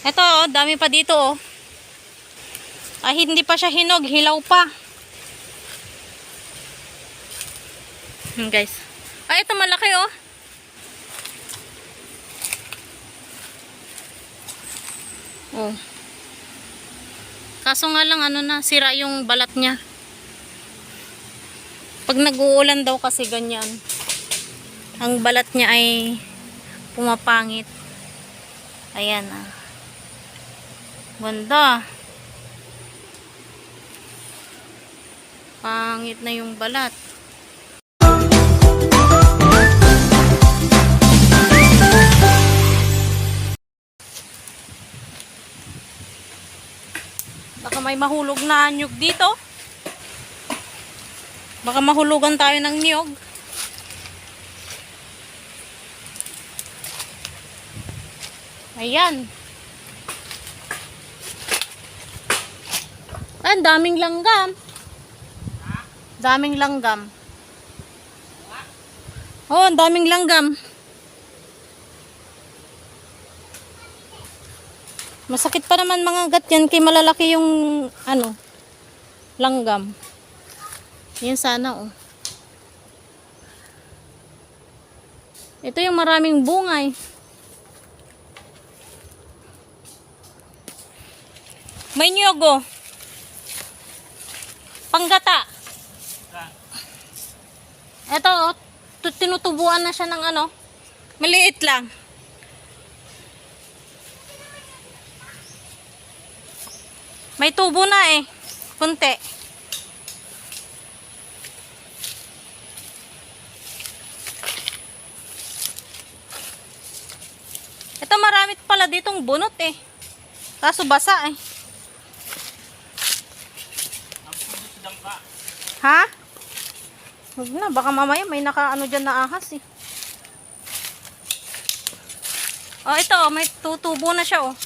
Ito, oh, dami pa dito, oh. Ah, hindi pa siya hinog, hilaw pa. Guys. Ay, ito malaki, oh. Oh. Kaso nga lang, ano na, sira yung balat niya. Pag nag-uulan daw kasi ganyan, ang balat niya ay pumapangit. Ayan, ah. Ganda. Pangit na yung balat. Baka may mahulog na nyug dito. Baka mahulugan tayo ng niyog. Ayan. Ang daming langgam. Daming langgam. Oh, ang daming langgam. Masakit pa naman mga gat yan kay malalaki yung ano, langgam. Yan sana, oh. Ito yung maraming bungay. May niyog, oh. Panggata. Ito, oh, tinutubuan na siya ng ano. Maliit lang. May tubo na eh. Kunti. Ito marami pala ditong bunot eh. Kaso basa eh. Ha? Huwag na. Baka mamaya may nakaano dyan na ahas eh. Oh, ito. May tutubo na siya oh.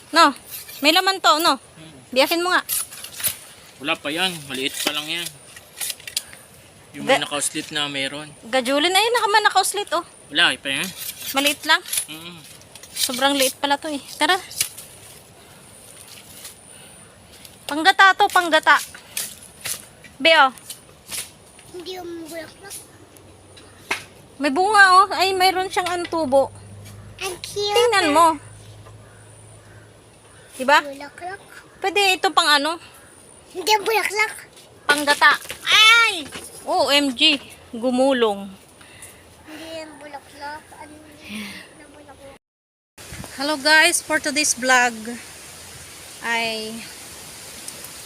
No. May laman to, no? Biyakin mo nga. Wala pa yan. Maliit pa lang yan. Yung may naka-slit na meron. Gajulin ay naka-slit oh. Wala pa yan. Maliit lang. Sobrang liit pala to eh. Tara. Panggata to, panggata. Beo. Hindi yung bulaklak. May bunga oh. Ay, mayroon siyang ano, tubo. Ang cute. Tingnan mo. Diba? Bulaklak. Pwede ito pang ano? Hindi yung bulaklak. Panggata. Ay! OMG. Gumulong. Hindi yung bulaklak. Ano yung bulaklak? Hello guys, for today's vlog ay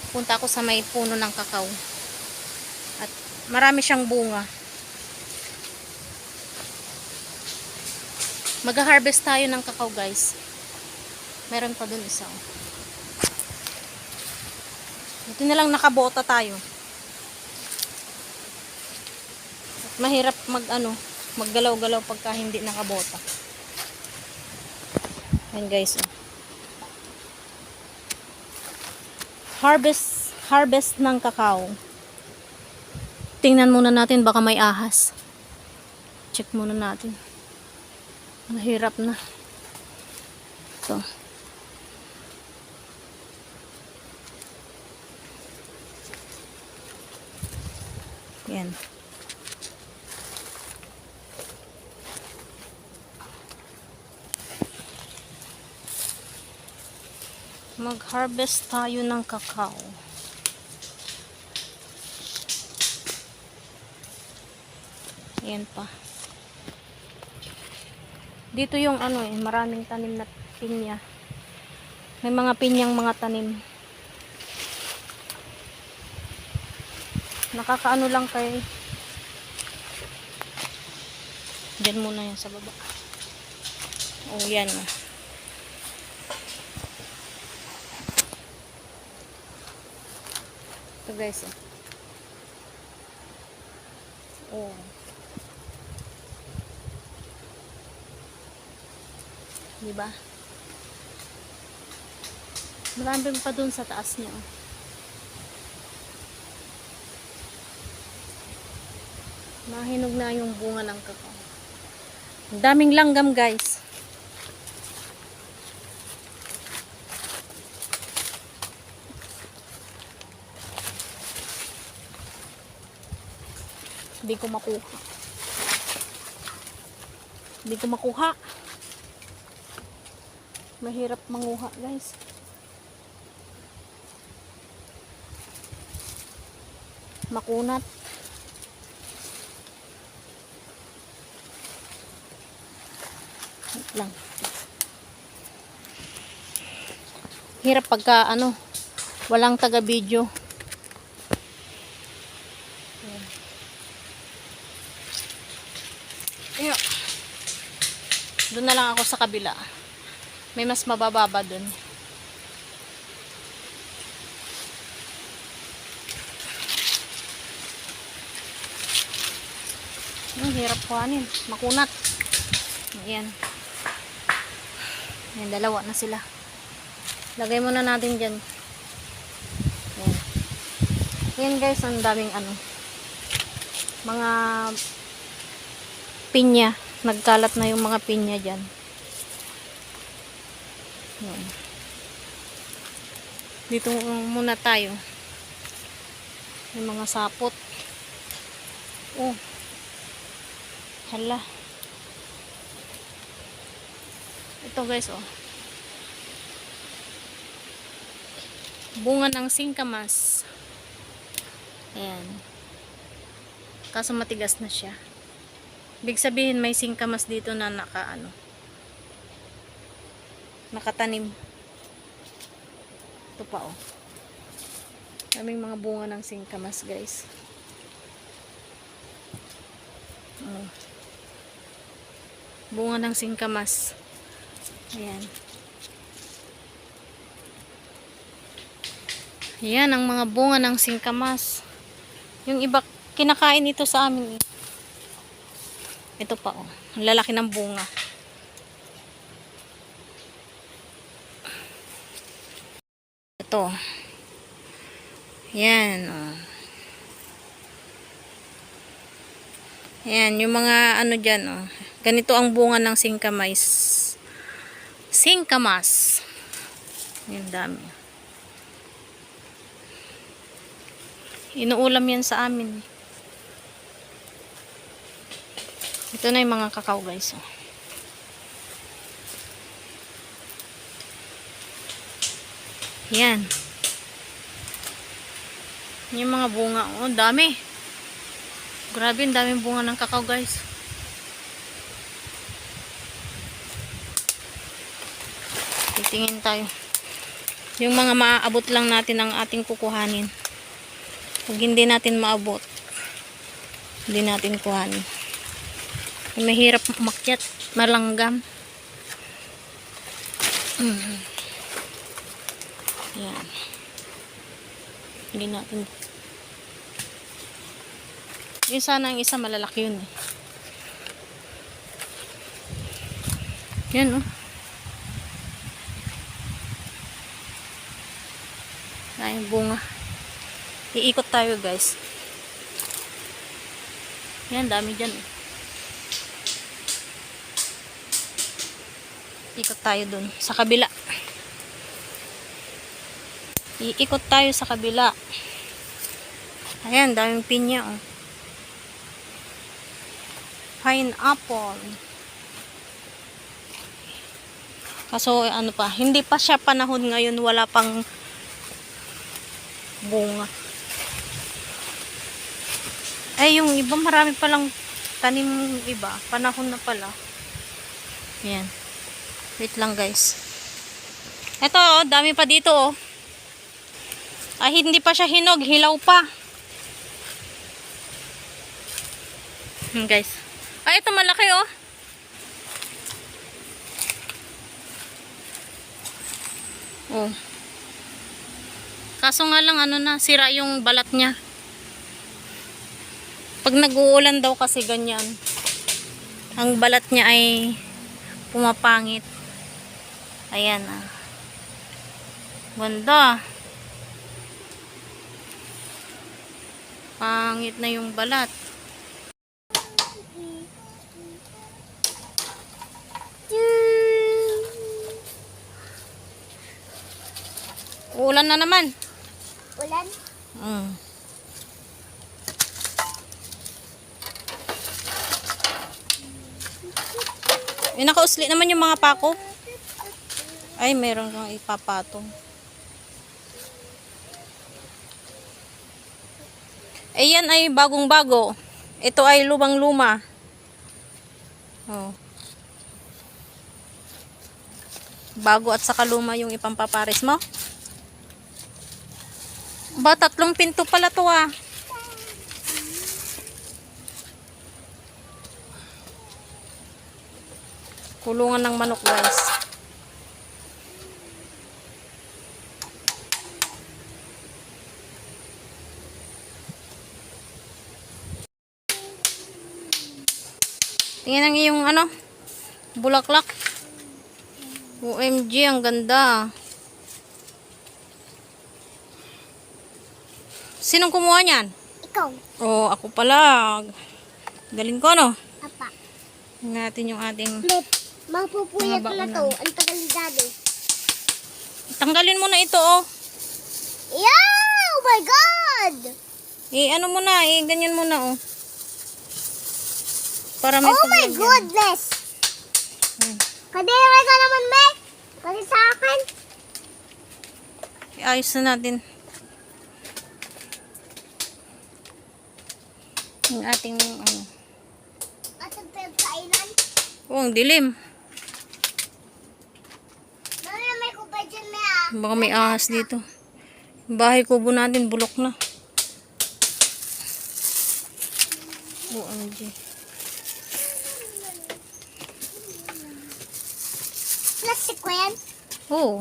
punta ako sa may puno ng kakao. At marami siyang bunga. Mag-harvest tayo ng kakao guys. Meron pa dun isa. Buti na lang nakabota tayo. At mahirap maggalaw-galaw pagka hindi nakabota. Ayan guys. Harvest ng kakao. Tingnan muna natin baka may ahas. Check muna natin. Mahirap na. Ito. Yan. Mag-harvest tayo ng kakao. Ayan pa. Dito yung ano eh, maraming tanim na pinya. May mga pinyang mga tanim. Nakakaano lang kay dyan muna yan sa baba. Oh, yan. Ito guys. Oh. Diba? Marami pa dun sa taas niya. Mahinog na yung bunga ng kakao. Ang daming langgam guys. Hindi ko makuha. Hindi ko makuha. Mahirap manguha, guys. Makunat. Wait lang. Hirap pagka ano, walang taga-video. Ayan. Doon na lang ako sa kabila. May mas mabababa doon. Hirap kuhanin. Makunat. Ayan. Ayan, dalawa na sila. Lagay muna natin dyan. Ayan. Ayan guys, ang daming ano. Mga pinya. Nagkalat na yung mga pinya dyan. Ayan. Dito muna tayo. Yung mga sapot. Oh. Hala. Ito guys, oh. Bunga ng singkamas. Ayan. Kaso matigas na siya. Ibig sabihin may singkamas dito na nakatanim. Ito pa, oh. Daming mga bunga ng singkamas, guys. Oh. Bunga ng singkamas. Ayan. Ayan ang mga bunga ng singkamas. Yung iba kinakain ito sa amin. Ito pa, oh. Ang lalaki ng bunga. Ito. Ayan, oh. Ayan, yung mga ano dyan, oh. Ganito ang bunga ng singkamas. Singkamas. Ayan, dami. Inuulam yan sa amin. Ito na yung mga kakao, guys. Oh. Yan. Yung mga bunga. Oh, dami. Grabe, ang daming bunga ng kakao, guys. Titingin tayo. Yung mga maaabot lang natin ang ating kukuhanin. Pag hindi natin maabot, hindi natin kuhanin. Mahirap umakyat, malanggam. Yan. Hindi natin. Yung sana ang isa malalaki yun, eh. Yan, oh. Ay, bunga. Iikot tayo, guys. Yan, dami dyan, eh. Ikot tayo dun sa kabila. Iikot tayo sa kabila. Ayan, daming pinya, oh. Pineapple. Kaso ano pa, hindi pa siya panahon ngayon, wala pang bunga. Ay, yung iba marami palang tanim, iba panahon na pala. Ayan. Wait lang, guys. Ito, oh, dami pa dito, oh. Ay, hindi pa siya hinog, hilaw pa. Guys. Ay, ito malaki, oh. Oh. Kaso nga lang, ano na, sira yung balat niya. Pag nag-uulan daw kasi ganyan. Ang balat niya ay pumapangit. Ayan, ah. Ganda. Pangit na yung balat. Uulan na naman. Ulan? nakausli naman yung mga pako. Ay, meron kang ipapatong. Ayan ay bagong-bago. Ito ay lumang-luma. Oh. Bago at saka luma yung ipampapares mo. Ba, 3 pinto pala to ah. Kulungan ng manok guys. Tingnan ang iyong ano, bulaklak. OMG, ang ganda. Sinong kumuha niyan? Ikaw. Oh, ako pala. Galing ko, no? Papa. Natin yung ating... Mapupuyat Mga na baon to. lang. Ang tagal ni Daddy. Tanggalin mo na ito, oh. Yeah! Oh my God! Ano mo na, ganyan mo na, oh. Para may Oh my paglagyan. goodness! Hmm. Kadiri ka naman, May! Kasi sa akin. Iayos na natin. Yung ating, ano. At ang pinagkainan. Oh, ang dilim. Mami, may kubay dyan, May ah. Baka may ahas dito. Yung bahay kubo natin, bulok na. OMG. Plastic ko yan. Oh.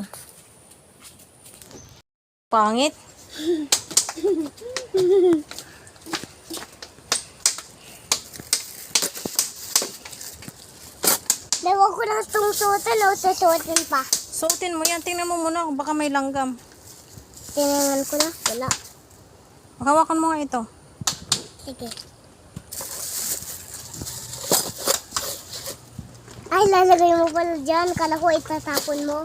Pangit. Lawa ko lang itong suotin o susuotin pa. Suotin mo yan. Tingnan mo muna kung baka may langgam. Tinangan ko na. Wala. Hawakan mo nga ito. Sige. Ay, lalagay mo pala dyan. Kala ko itatapon mo.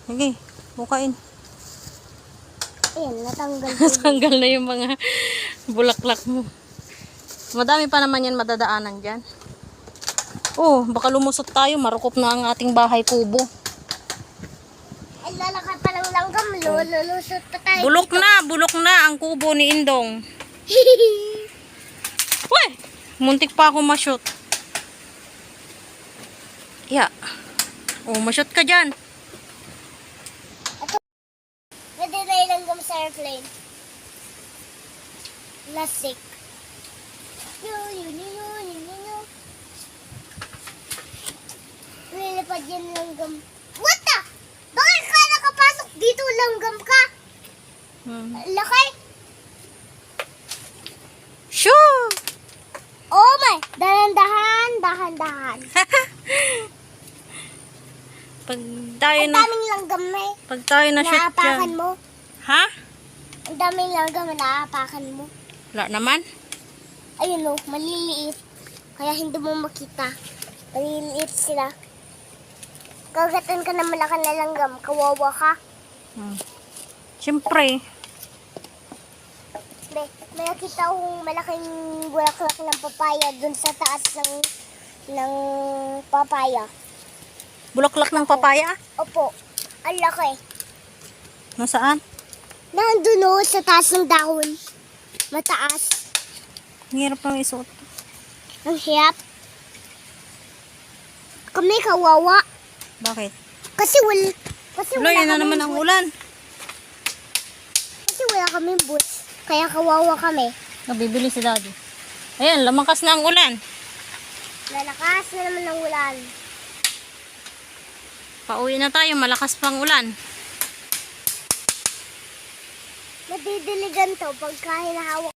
Sige, bukain. Ayan, natanggal ko. Tanggal na yung mga bulaklak mo. Madami pa naman yan madadaanan dyan. Oh, baka lumusot tayo. Marukop na ang ating bahay kubo. Ay, lalakad pa ng langgam. Lulusot pa tayo. Bulok na ang kubo ni Indong. Uy! Muntik pa ako ma-shoot. Yeah. Oh, ma-shoot ka dyan. Pwede na yung langgam sa airplane. Lasik. Yun. Lilipad yan langgam. What the? Bakit ka nakapasok dito langgam ka? Laki. Shoo! Oh my! Dahan-dahan. Pag tayo Ang na, daming langgam na eh. pag tayo na shoot Naapakan dyan. mo. Ha? Ang daming langgam na naapakan mo. Wala naman. Ayun o, maliliit. Kaya hindi mo makita. Maliliit sila. Kagatan ka na malaki na langgam. Kawawa ka. Siyempre. May nakita akong malaking bulaklak ng papaya dun sa taas ng papaya. Bulaklak ng papaya? Opo, ang laki. Nasaan? Nandun o, sa taas ng dahon. Mataas. Ang hirap lang isuot. Ang hirap. Kami kawawa. Bakit? Kasi wala Tuloy na naman ang ulan. Kasi wala kaming boots. Kaya kawawa kami. Nabibili si Daddy. Ayan, lumakas na ang ulan. Lalakas na naman ng ulan. Pauwi na tayo, malakas pang ulan. Nadidiligan to pagka hinahawak